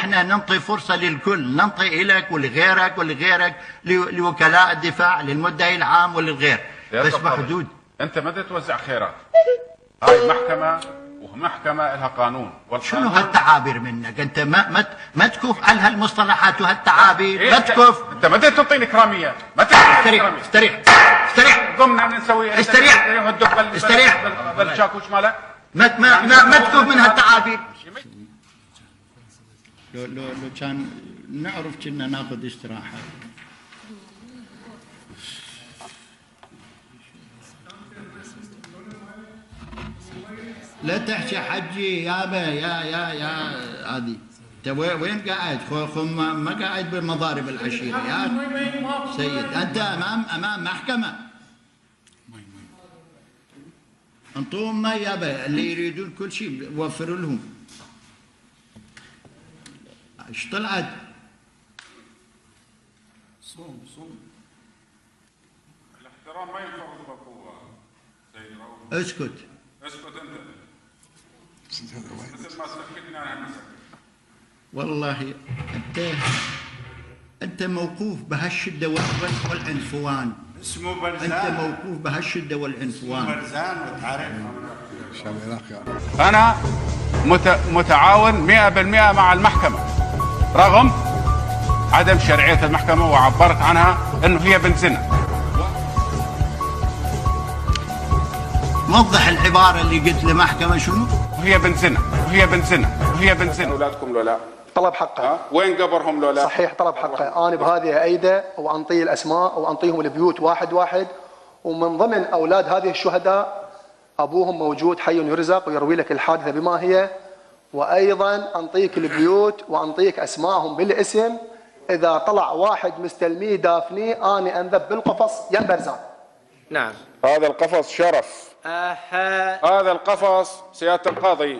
احنا ننطي فرصة للكل، ننطي لك ولغيرك ولغيرك، لوكلاء الدفاع، للمدعي العام وللغير، بس بحدود. انت ما توزع خيرات، هاي محكمة ومحكمة لها قانون، شنو هالتعابير منك؟ انت ما تكف على هالمصطلحات وهالتعابير، ما تكف. انت ما تعطيني كرامية، ما تعطيني كرامية. استريح ضمنا نسوي استريح بالشاكوش ماله. ما تكف من هالتعابير. لو كان نعرف كنا ناخذ استراحة. لا تحكي حجي يابا يا هذه. انت وين قاعد؟ ما قاعد بالمضارب العشيرة يا سيد. انت امام محكمة. انطوهم ما يابا، اللي يريدون كل شيء وفر لهم. ايش طلعت؟ صوم الاحترام ما ينفرض بالقوة سيد رؤوف. اسكت انت مثل ما سكتنا انا مسكت. والله انت موقوف بهالشده والعنفوان. اسمه برزان. انت موقوف بهالشده والعنفوان. برزان وتعرف. انا متعاون 100% مع المحكمة رغم عدم شرعية المحكمة، وعبرت عنها انه هي بنت زنا. وضح العبارة اللي قلت لمحكمة شنو؟ وهي بنت زنا. اولادكم لولا طلب حقه. وين قبرهم لولا؟ صحيح طلب حقه. انا بهذه ايده وانطيه الاسماء وانطيهم البيوت واحد واحد، ومن ضمن اولاد هذه الشهداء ابوهم موجود حي يرزق ويروي لك الحادثه بما هي، وايضا انطيك البيوت وانطيك اسمائهم بالاسم. اذا طلع واحد مستلميه دافنيه اني انذب بالقفص يم برزان. نعم. هذا القفص شرف. هذا القفص سيادة القاضي،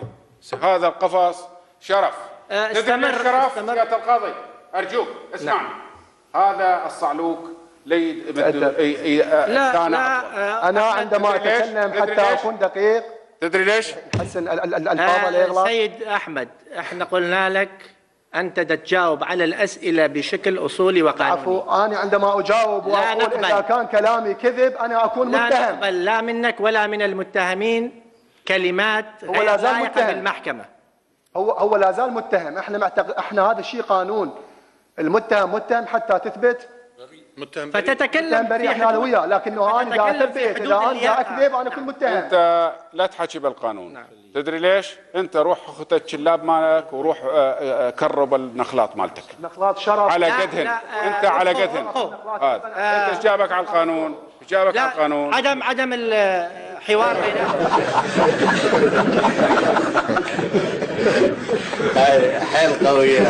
هذا القفص شرف. استمر شرف سيادة القاضي أرجوك اسمعني. هذا الصعلوك لا أنا عندما أتكلم حتى أكون دقيق. تدري ليش؟ حسن الألفاظ لا يغلط. سيد أحمد، احنا قلنا لك أنت تجاوب على الأسئلة بشكل أصولي وقانوني. عفوا، أنا عندما أجاوب وأقول إذا كان كلامي كذب أنا أكون متهم. لا نقبل لا منك ولا من المتهمين كلمات غير لائقة بالمحكمة. هو لا زال متهم. احنا هذا الشيء قانون. المتهم متهم حتى تثبت فتتكلم بريء. احنا وياه، لكنه انا اذا اثبت اذا انا اكذب انا اكون متهم. انت لا تحكي بالقانون. نعم. تدري ليش؟ انت روح خذ الشلاب مالك وروح كرب النخلاط مالتك. نخلاط شرف على قدهن. انت على قدهن. انت ايش جابك على القانون؟ ايش جابك على القانون؟ عدم الحوار بيننا. هاي حيل قوية.